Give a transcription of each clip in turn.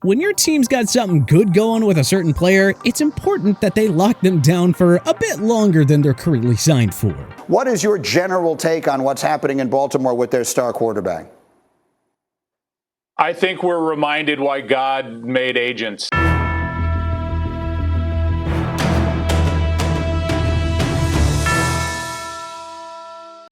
When your team's got something good going with a certain player, it's important that they lock them down for a bit longer than they're currently signed for. What is your general take on what's happening in Baltimore with their star quarterback? I think we're reminded why God made agents.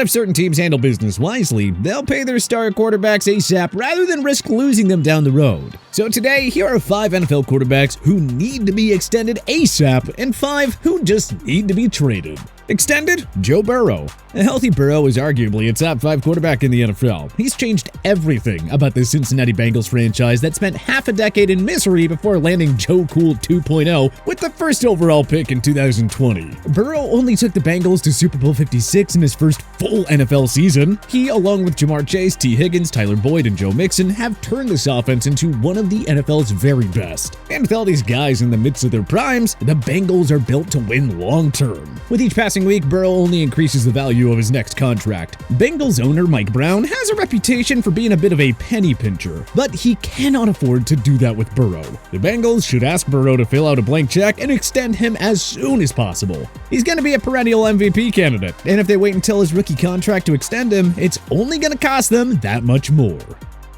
If certain teams handle business wisely, they'll pay their star quarterbacks ASAP rather than risk losing them down the road. So today, here are 5 NFL quarterbacks who need to be extended ASAP and 5 who just need to be traded. Extended? Joe Burrow. A healthy Burrow is arguably a top 5 quarterback in the NFL. He's changed everything about the Cincinnati Bengals franchise that spent half a decade in misery before landing Joe Cool 2.0 with the first overall pick in 2020. Burrow only took the Bengals to Super Bowl 56 in his first full NFL season. He, along with Jamar Chase, T. Higgins, Tyler Boyd, and Joe Mixon, have turned this offense into one of the NFL's very best. And with all these guys in the midst of their primes, the Bengals are built to win long term. With each passing week, Burrow only increases the value of his next contract. Bengals owner Mike Brown has a reputation for being a bit of a penny pincher, but he cannot afford to do that with Burrow. The Bengals should ask Burrow to fill out a blank check and extend him as soon as possible. He's going to be a perennial MVP candidate, and if they wait until his rookie contract to extend him, it's only going to cost them that much more.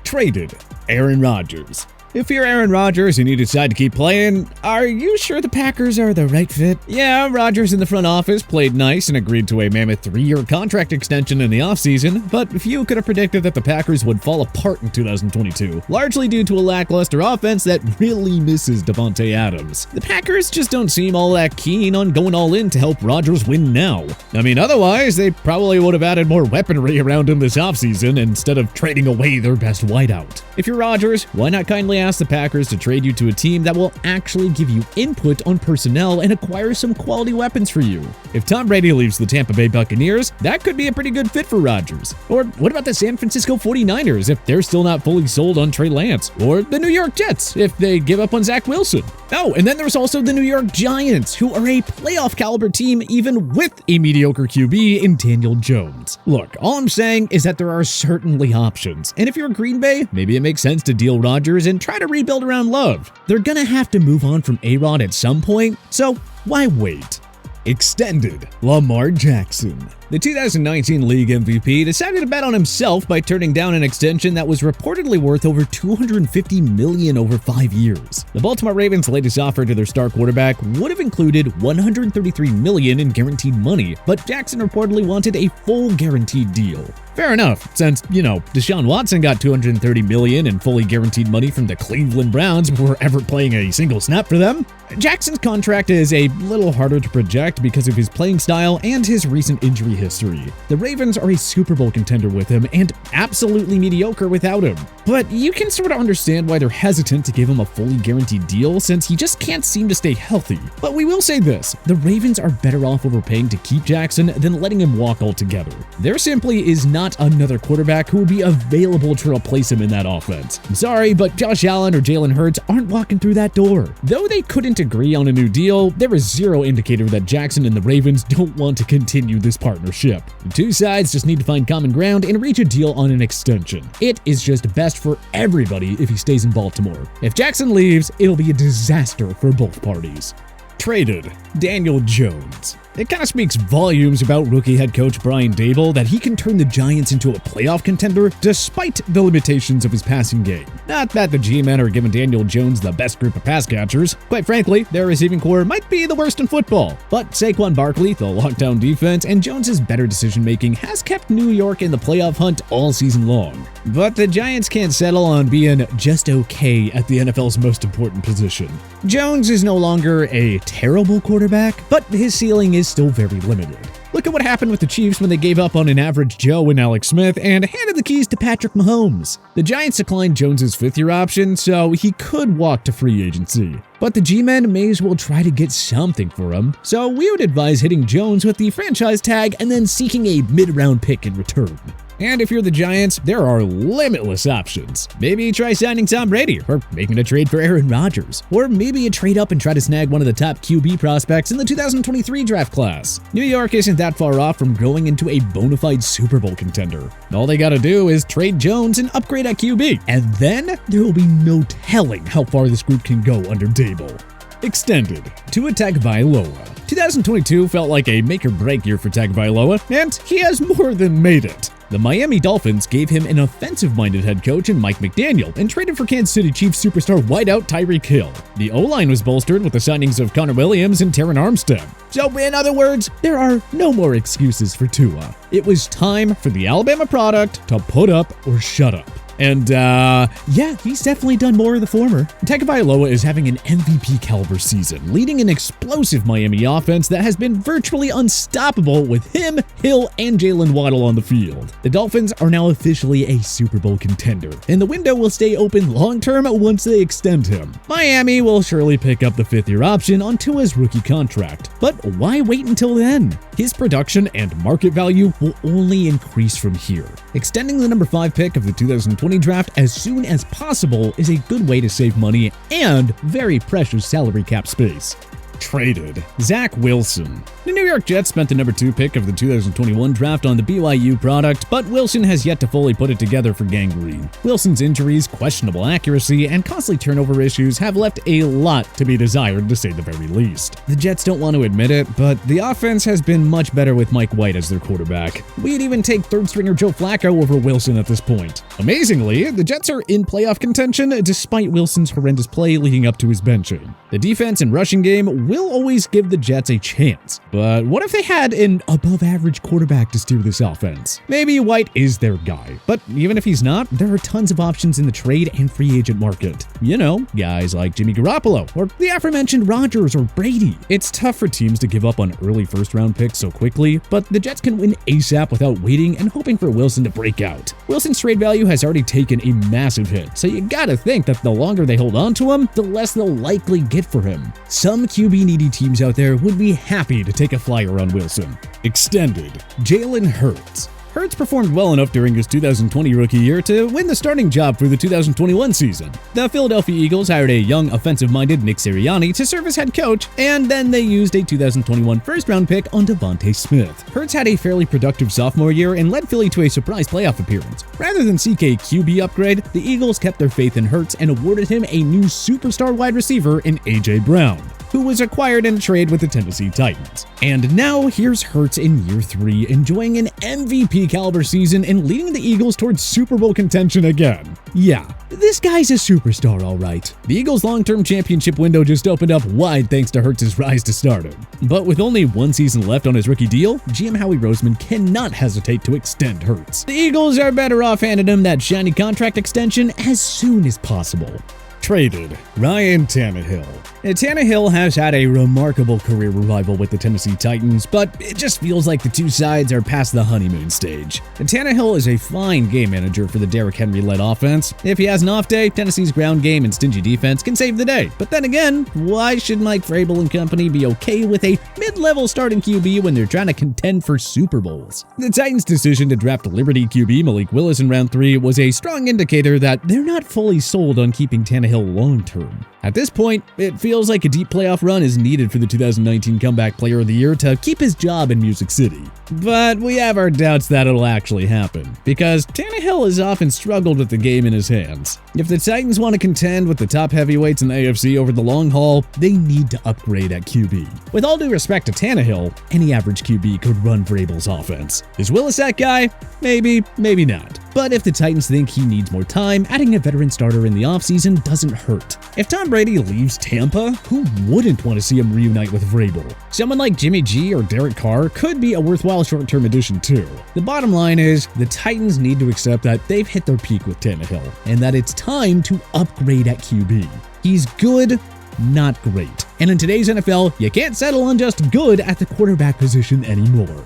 Traded. Aaron Rodgers. If you're Aaron Rodgers and you decide to keep playing, are you sure the Packers are the right fit? Yeah, Rodgers in the front office played nice and agreed to a mammoth 3-year contract extension in the offseason, but few could have predicted that the Packers would fall apart in 2022, largely due to a lackluster offense that really misses Davante Adams. The Packers just don't seem all that keen on going all in to help Rodgers win now. I mean, otherwise, they probably would have added more weaponry around him this offseason instead of trading away their best wideout. If you're Rodgers, why not kindly ask the Packers to trade you to a team that will actually give you input on personnel and acquire some quality weapons for you? If Tom Brady leaves the Tampa Bay Buccaneers, that could be a pretty good fit for Rodgers. Or what about the San Francisco 49ers if they're still not fully sold on Trey Lance? Or the New York Jets if they give up on Zach Wilson? Oh, and then there's also the New York Giants, who are a playoff caliber team even with a mediocre QB in Daniel Jones. Look, all I'm saying is that there are certainly options, and if you're Green Bay, maybe it makes sense to deal Rodgers and try to rebuild around Love. They're gonna have to move on from A-Rod at some point, so why wait? Extended. Lamar Jackson. The 2019 league MVP decided to bet on himself by turning down an extension that was reportedly worth over $250 million over 5 years. The Baltimore Ravens' latest offer to their star quarterback would have included $133 million in guaranteed money, but Jackson reportedly wanted a full guaranteed deal. Fair enough, since, Deshaun Watson got $230 million in fully guaranteed money from the Cleveland Browns before ever playing a single snap for them. Jackson's contract is a little harder to project because of his playing style and his recent injury history. The Ravens are a Super Bowl contender with him and absolutely mediocre without him. But you can sort of understand why they're hesitant to give him a fully guaranteed deal since he just can't seem to stay healthy. But we will say this, the Ravens are better off overpaying to keep Jackson than letting him walk altogether. There simply is not another quarterback who will be available to replace him in that offense. I'm sorry, but Josh Allen or Jalen Hurts aren't walking through that door. Though they couldn't agree on a new deal, there is zero indicator that Jackson and the Ravens don't want to continue this partnership. The two sides just need to find common ground and reach a deal on an extension. It is just best for everybody if he stays in Baltimore. If Jackson leaves, it'll be a disaster for both parties. Traded. Daniel Jones. It kind of speaks volumes about rookie head coach Brian Daboll that he can turn the Giants into a playoff contender despite the limitations of his passing game. Not that the G-men are giving Daniel Jones the best group of pass catchers. Quite frankly, their receiving core might be the worst in football. But Saquon Barkley, the lockdown defense, and Jones's better decision-making has kept New York in the playoff hunt all season long. But the Giants can't settle on being just okay at the NFL's most important position. Jones is no longer a terrible quarterback, but his ceiling is still very limited. Look at what happened with the Chiefs when they gave up on an average Joe in Alex Smith and handed the keys to Patrick Mahomes. The Giants declined Jones's 5th-year option, so he could walk to free agency. But the G-men may as well try to get something for him, so we would advise hitting Jones with the franchise tag and then seeking a mid-round pick in return. And if you're the Giants, there are limitless options. Maybe try signing Tom Brady, or making a trade for Aaron Rodgers, or maybe a trade up and try to snag one of the top QB prospects in the 2023 draft class. New York isn't that far off from growing into a bona fide Super Bowl contender. All they gotta do is trade Jones and upgrade at QB, and then there will be no telling how far this group can go under Dable. Extended. Tua Tagovailoa. 2022 felt like a make-or-break year for Tagovailoa, and he has more than made it. The Miami Dolphins gave him an offensive-minded head coach in Mike McDaniel and traded for Kansas City Chiefs superstar wideout Tyreek Hill. The O-line was bolstered with the signings of Connor Williams and Terron Armstead. So, in other words, there are no more excuses for Tua. It was time for the Alabama product to put up or shut up. And, yeah, he's definitely done more of the former. Tagovailoa is having an MVP caliber season, leading an explosive Miami offense that has been virtually unstoppable with him, Hill, and Jalen Waddle on the field. The Dolphins are now officially a Super Bowl contender, and the window will stay open long-term once they extend him. Miami will surely pick up the fifth-year option on Tua's rookie contract, but why wait until then? His production and market value will only increase from here. Extending the number 5 pick of the 2020 draft as soon as possible is a good way to save money and very precious salary cap space. Traded. Zach Wilson. The New York Jets spent the number 2 pick of the 2021 draft on the BYU product, but Wilson has yet to fully put it together for gangrene. Wilson's injuries, questionable accuracy, and costly turnover issues have left a lot to be desired, to say the very least. The Jets don't want to admit it, but the offense has been much better with Mike White as their quarterback. We'd even take third-stringer Joe Flacco over Wilson at this point. Amazingly, the Jets are in playoff contention despite Wilson's horrendous play leading up to his benching. The defense and rushing game will always give the Jets a chance, but what if they had an above-average quarterback to steer this offense? Maybe White is their guy, but even if he's not, there are tons of options in the trade and free agent market. You know, guys like Jimmy Garoppolo, or the aforementioned Rodgers or Brady. It's tough for teams to give up on early first-round picks so quickly, but the Jets can win ASAP without waiting and hoping for Wilson to break out. Wilson's trade value has already taken a massive hit, so you gotta think that the longer they hold on to him, the less they'll likely get for him. Some QB-needy teams out there would be happy to take a flyer on Wilson. Extended. Jalen Hurts. Hurts performed well enough during his 2020 rookie year to win the starting job for the 2021 season. The Philadelphia Eagles hired a young, offensive-minded Nick Sirianni to serve as head coach, and then they used a 2021 first-round pick on Devontae Smith. Hurts had a fairly productive sophomore year and led Philly to a surprise playoff appearance. Rather than seek a QB upgrade, the Eagles kept their faith in Hurts and awarded him a new superstar wide receiver in A.J. Brown, who was acquired in a trade with the Tennessee Titans. And now here's Hurts in year 3, enjoying an MVP caliber season and leading the Eagles towards Super Bowl contention again. Yeah, this guy's a superstar, all right. The Eagles' long-term championship window just opened up wide thanks to Hurts' rise to stardom. But with only 1 season left on his rookie deal, GM Howie Roseman cannot hesitate to extend Hurts. The Eagles are better off handing him that shiny contract extension as soon as possible. Traded. Ryan Tannehill. Tannehill has had a remarkable career revival with the Tennessee Titans, but it just feels like the two sides are past the honeymoon stage. Tannehill is a fine game manager for the Derrick Henry-led offense. If he has an off day, Tennessee's ground game and stingy defense can save the day. But then again, why should Mike Vrabel and company be okay with a mid-level starting QB when they're trying to contend for Super Bowls? The Titans' decision to draft Liberty QB Malik Willis in round 3 was a strong indicator that they're not fully sold on keeping Tannehill long-term. At this point, it feels like a deep playoff run is needed for the 2019 Comeback Player of the Year to keep his job in Music City. But we have our doubts that it'll actually happen, because Tannehill has often struggled with the game in his hands. If the Titans want to contend with the top heavyweights in the AFC over the long haul, they need to upgrade at QB. With all due respect to Tannehill, any average QB could run Vrabel's offense. Is Willis that guy? Maybe, maybe not. But if the Titans think he needs more time, adding a veteran starter in the offseason doesn't hurt. If Tom Brady leaves Tampa, who wouldn't want to see him reunite with Vrabel? Someone like Jimmy G or Derek Carr could be a worthwhile short-term addition too. The bottom line is, the Titans need to accept that they've hit their peak with Tannehill, and that it's time to upgrade at QB. He's good, not great. And in today's NFL, you can't settle on just good at the quarterback position anymore.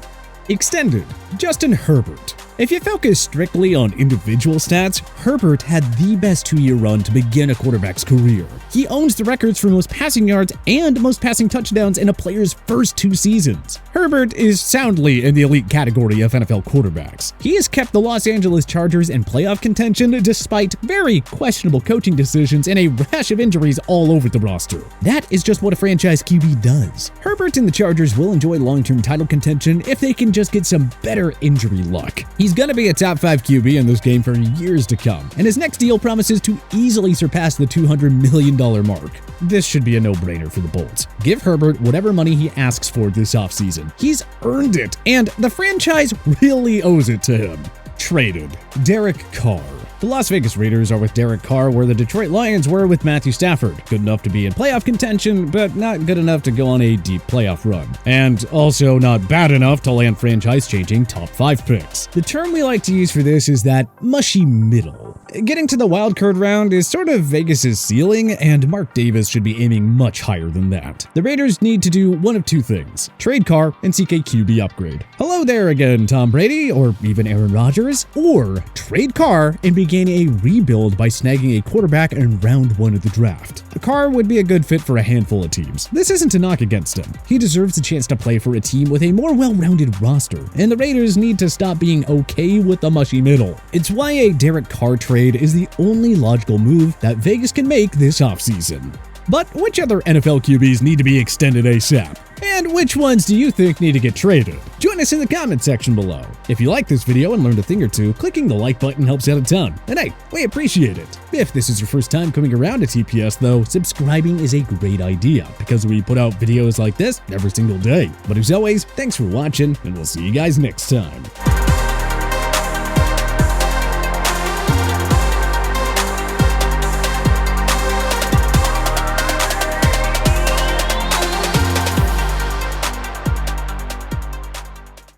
Extended, Justin Herbert. If you focus strictly on individual stats, Herbert had the best 2-year run to begin a quarterback's career. He owns the records for most passing yards and most passing touchdowns in a player's first 2 seasons. Herbert is soundly in the elite category of NFL quarterbacks. He has kept the Los Angeles Chargers in playoff contention despite very questionable coaching decisions and a rash of injuries all over the roster. That is just what a franchise QB does. Herbert and the Chargers will enjoy long-term title contention if they can just get some better injury luck. He's going to be a top 5 QB in this game for years to come, and his next deal promises to easily surpass the $200 million mark. This should be a no-brainer for the Bolts. Give Herbert whatever money he asks for this offseason. He's earned it, and the franchise really owes it to him. Traded, Derek Carr. The Las Vegas Raiders are with Derek Carr where the Detroit Lions were with Matthew Stafford. Good enough to be in playoff contention, but not good enough to go on a deep playoff run. And also not bad enough to land franchise-changing top 5 picks. The term we like to use for this is that mushy middle. Getting to the wildcard round is sort of Vegas' ceiling, and Mark Davis should be aiming much higher than that. The Raiders need to do one of 2 things: trade Carr and seek a QB upgrade. Hello there again, Tom Brady, or even Aaron Rodgers, or trade Carr and begin a rebuild by snagging a quarterback in round 1 of the draft. Carr would be a good fit for a handful of teams. This isn't a knock against him. He deserves a chance to play for a team with a more well-rounded roster, and the Raiders need to stop being okay with the mushy middle. It's why a Derek Carr trade is the only logical move that Vegas can make this offseason. But which other NFL QBs need to be extended ASAP? And which ones do you think need to get traded? Join us in the comment section below. If you like this video and learned a thing or two, clicking the like button helps out a ton. And hey, we appreciate it. If this is your first time coming around to TPS though, subscribing is a great idea because we put out videos like this every single day. But as always, thanks for watching and we'll see you guys next time.